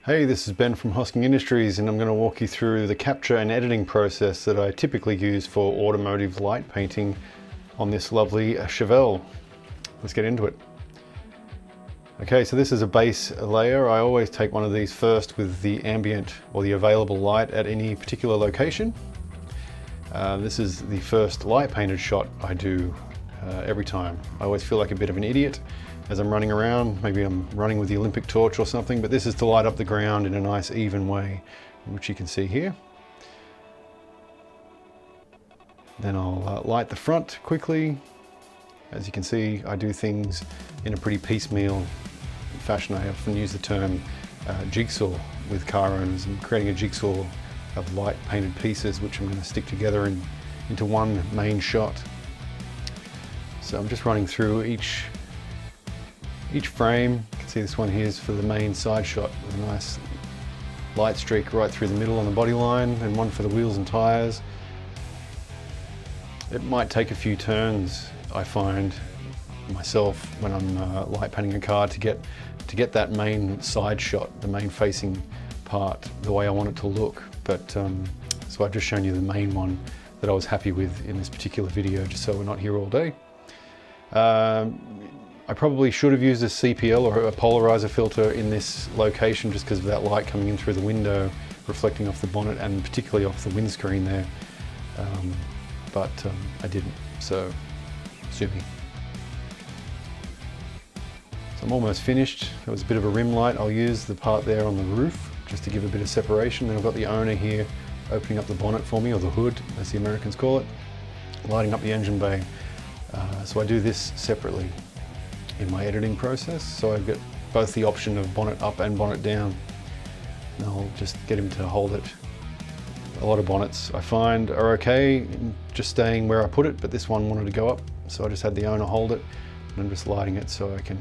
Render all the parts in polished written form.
Hey, this is Ben from Hosking Industries, and I'm going to walk you through the capture and editing process that I typically use for automotive light painting on this lovely Chevelle. Let's get into it. Okay, so this is a base layer. I always take one of these first with the ambient or the available light at any particular location. This is the first light painted shot I do every time. I always feel like a bit of an idiot as I'm running around. Maybe I'm running with the Olympic torch or something, but this is to light up the ground in a nice even way, which you can see here. Then I'll light the front quickly. As you can see, I do things in a pretty piecemeal fashion. I often use the term jigsaw with car owners. I'm creating a jigsaw of light painted pieces which I'm going to stick together into one main shot. So I'm just running through each frame. You can see this one here is for the main side shot with a nice light streak right through the middle on the body line, and one for the wheels and tires. It might take a few turns, I find myself, when I'm light painting a car to get that main side shot, the main facing part, the way I want it to look. But so I've just shown you the main one that I was happy with in this particular video, just so we're not here all day. I probably should have used a CPL or a polarizer filter in this location just because of that light coming in through the window, reflecting off the bonnet and particularly off the windscreen there. But I didn't, so sue me. So I'm almost finished. There was a bit of a rim light. I'll use the part there on the roof just to give a bit of separation. Then I've got the owner here opening up the bonnet for me, or the hood as the Americans call it, lighting up the engine bay. So I do this separately in my editing process. So I've got both the option of bonnet up and bonnet down. And I'll just get him to hold it. A lot of bonnets I find are okay just staying where I put it, but this one wanted to go up. So I just had the owner hold it, and I'm just lighting it so I can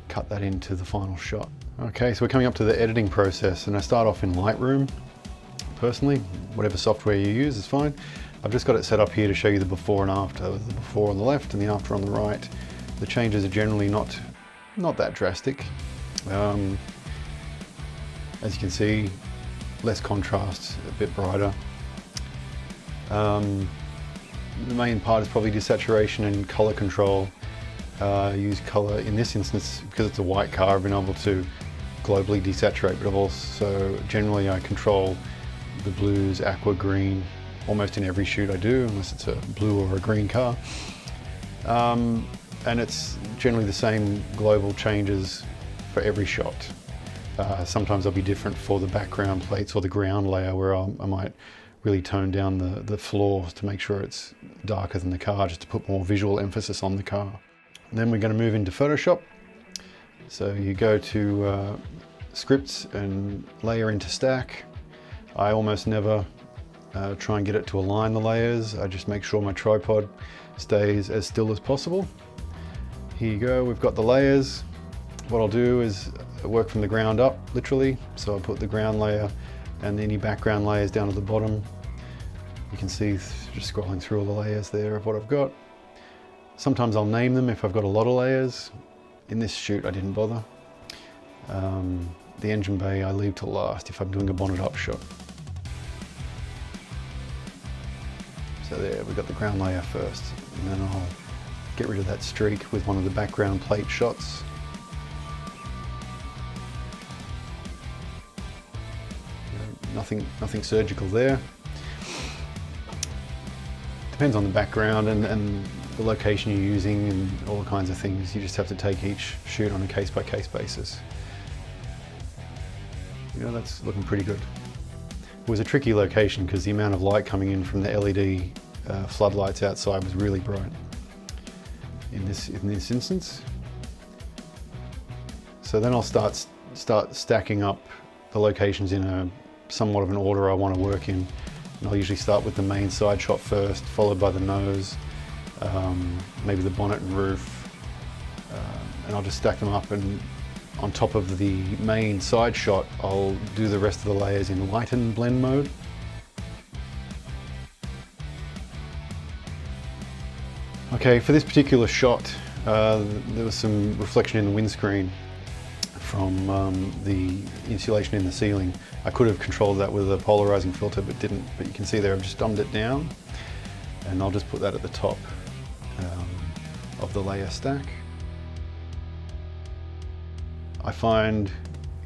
cut that into the final shot. Okay, so we're coming up to the editing process, and I start off in Lightroom. Personally, whatever software you use is fine. I've just got it set up here to show you the before and after, the before on the left and the after on the right. The changes are generally not that drastic. As you can see, less contrast, a bit brighter. The main part is probably desaturation and color control. I use color in this instance because it's a white car. I've been able to globally desaturate, but I've also generally I control the blues, aqua, green, almost in every shoot I do, unless it's a blue or a green car. And it's generally the same global changes for every shot. Sometimes they'll be different for the background plates or the ground layer, where I might really tone down the floor to make sure it's darker than the car, just to put more visual emphasis on the car. And then we're going to move into Photoshop. So you go to scripts and layer into stack. I almost never try and get it to align the layers. I just make sure my tripod stays as still as possible. Here you go, we've got the layers. What I'll do is work from the ground up, literally. So I'll put the ground layer and any background layers down at the bottom. You can see just scrolling through all the layers there of what I've got. Sometimes I'll name them if I've got a lot of layers. In this shoot I didn't bother. The engine bay I leave till last if I'm doing a bonnet up shot. So there, we've got the ground layer first, and then I'll get rid of that streak with one of the background plate shots. Nothing surgical there. Depends on the background and the location you're using and all kinds of things. You just have to take each shoot on a case-by-case basis. You know, that's looking pretty good. It was a tricky location because the amount of light coming in from the LED floodlights outside was really bright in this instance. So then I'll start stacking up the locations in a somewhat of an order I want to work in. And I'll usually start with the main side shot first, followed by the nose, maybe the bonnet and roof, and I'll just stack them up, and on top of the main side shot I'll do the rest of the layers in lighten blend mode. Okay, for this particular shot there was some reflection in the windscreen from the insulation in the ceiling. I could have controlled that with a polarizing filter, but didn't. But you can see there I've just dumbed it down, and I'll just put that at the top of the layer stack. I find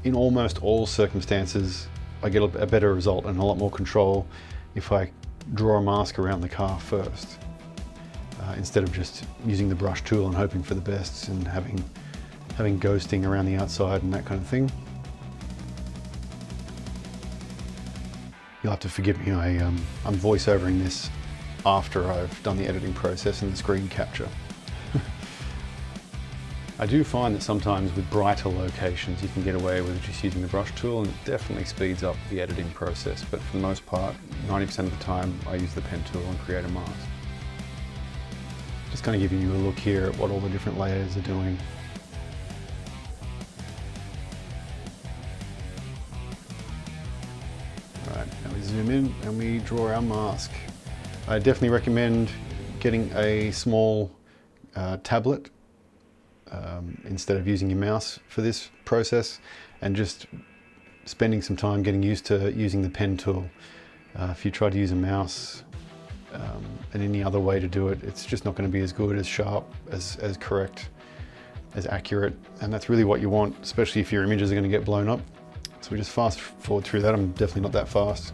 in almost all circumstances I get a better result and a lot more control if I draw a mask around the car first, instead of just using the brush tool and hoping for the best and having ghosting around the outside and that kind of thing. You'll have to forgive me, I'm voiceovering this after I've done the editing process and the screen capture. I do find that sometimes with brighter locations you can get away with just using the brush tool, and it definitely speeds up the editing process, but for the most part, 90% of the time I use the pen tool and create a mask. Just kind of giving you a look here at what all the different layers are doing. Alright, now we zoom in and we draw our mask. I definitely recommend getting a small tablet instead of using your mouse for this process, and just spending some time getting used to using the pen tool. If you try to use a mouse and any other way to do it, it's just not going to be as good, as sharp, as correct, as accurate, and that's really what you want, especially if your images are going to get blown up. So we just fast forward through that. I'm definitely not that fast,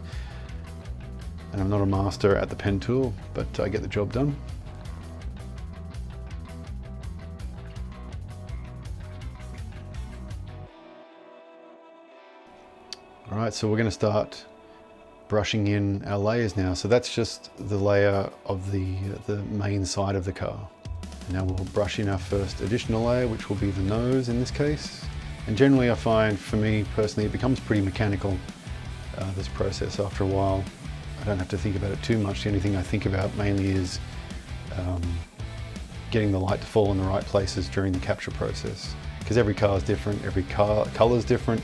and I'm not a master at the pen tool, but I get the job done. All right, so we're going to start brushing in our layers now. So that's just the layer of the main side of the car. Now we'll brush in our first additional layer, which will be the nose in this case. And generally I find, for me personally, it becomes pretty mechanical, this process after a while. I don't have to think about it too much. The only thing I think about mainly is getting the light to fall in the right places during the capture process. Because every car is different, every color is different.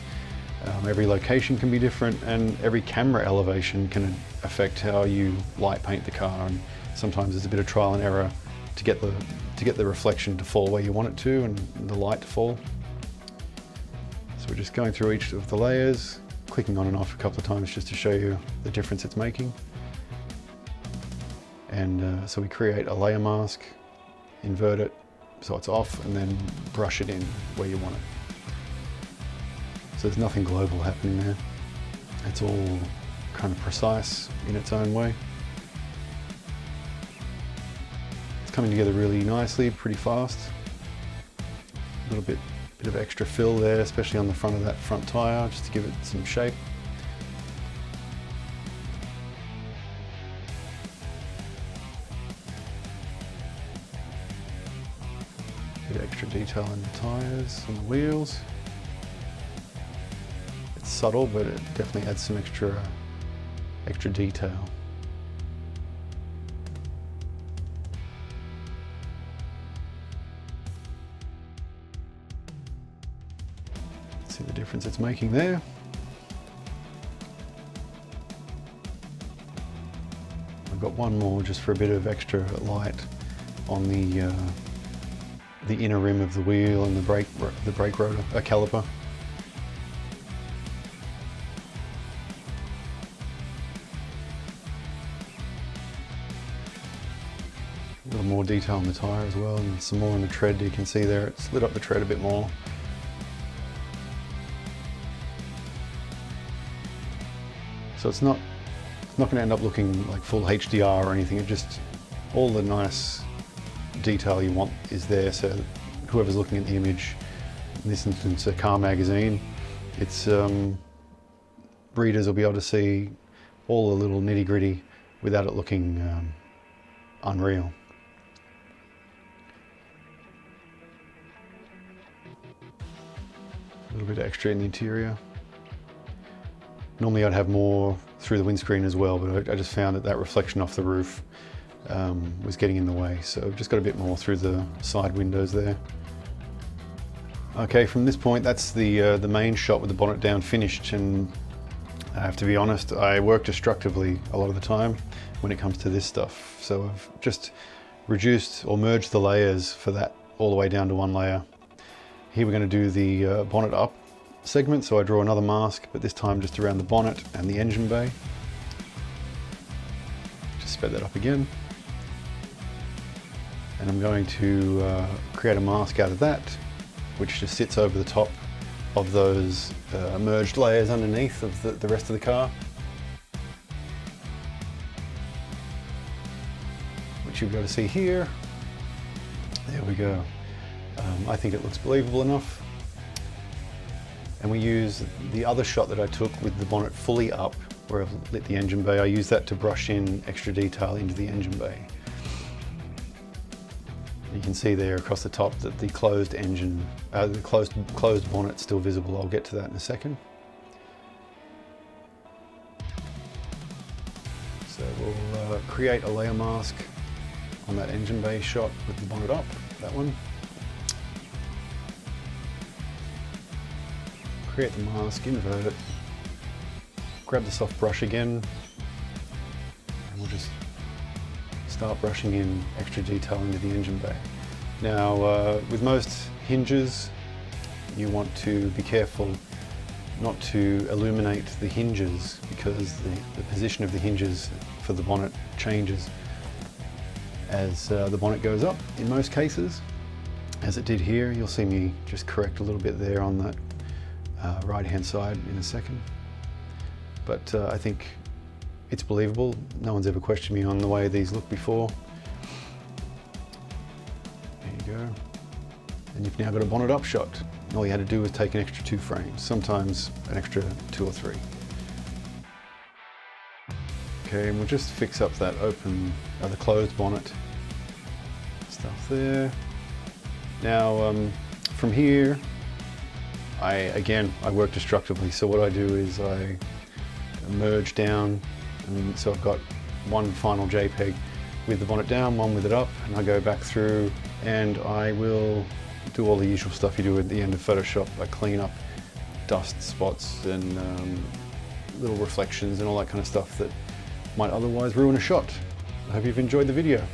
Every location can be different, and every camera elevation can affect how you light paint the car, and sometimes there's a bit of trial and error to get the reflection to fall where you want it to and the light to fall. So we're just going through each of the layers, clicking on and off a couple of times just to show you the difference it's making. And so we create a layer mask, invert it so it's off, and then brush it in where you want it. So there's nothing global happening there. It's all kind of precise in its own way. It's coming together really nicely, pretty fast. A little bit of extra fill there, especially on the front of that front tire, just to give it some shape. A bit of extra detail in the tires and the wheels. Subtle, but it definitely adds some extra detail. See the difference it's making there. I've got one more just for a bit of extra light on the inner rim of the wheel and the brake rotor, caliper. A little more detail on the tyre as well, and some more on the tread. You can see there it's lit up the tread a bit more. So it's not going to end up looking like full HDR or anything. It just, all the nice detail you want is there, so whoever's looking at the image, in this instance a car magazine, it's readers will be able to see all the little nitty-gritty without it looking unreal. A little bit extra in the interior. Normally I'd have more through the windscreen as well, but I just found that reflection off the roof was getting in the way, so I've just got a bit more through the side windows there. Okay, from this point, that's the main shot with the bonnet down finished, and I have to be honest, I work destructively a lot of the time when it comes to this stuff. So I've just reduced or merged the layers for that all the way down to one layer. Here we're going to do the bonnet up segment, so I draw another mask, but this time just around the bonnet and the engine bay. Just sped that up again. And I'm going to create a mask out of that, which just sits over the top of those merged layers underneath of the rest of the car, which you'll be able to see here. There we go. I think it looks believable enough. And we use the other shot that I took with the bonnet fully up, where I've lit the engine bay. I use that to brush in extra detail into the engine bay. You can see there across the top that the closed engine, the closed bonnet's still visible. I'll get to that in a second. So we'll create a layer mask on that engine bay shot with the bonnet up, that one. Create the mask, invert it, grab the soft brush again, and we'll just start brushing in extra detail into the engine bay. Now, with most hinges, you want to be careful not to illuminate the hinges, because the position of the hinges for the bonnet changes as the bonnet goes up in most cases, as it did here. You'll see me just correct a little bit there on that right hand side in a second. But I think it's believable. No one's ever questioned me on the way these look before. There you go. And you've now got a bonnet up shot. And all you had to do was take an extra 2 frames, sometimes an extra 2 or 3. Okay, and we'll just fix up that open, the closed bonnet stuff there. Now, from here, I work destructively. So what I do is I merge down, and so I've got one final JPEG with the bonnet down, one with it up, and I go back through and I will do all the usual stuff you do at the end of Photoshop. I clean up dust spots and little reflections and all that kind of stuff that might otherwise ruin a shot. I hope you've enjoyed the video.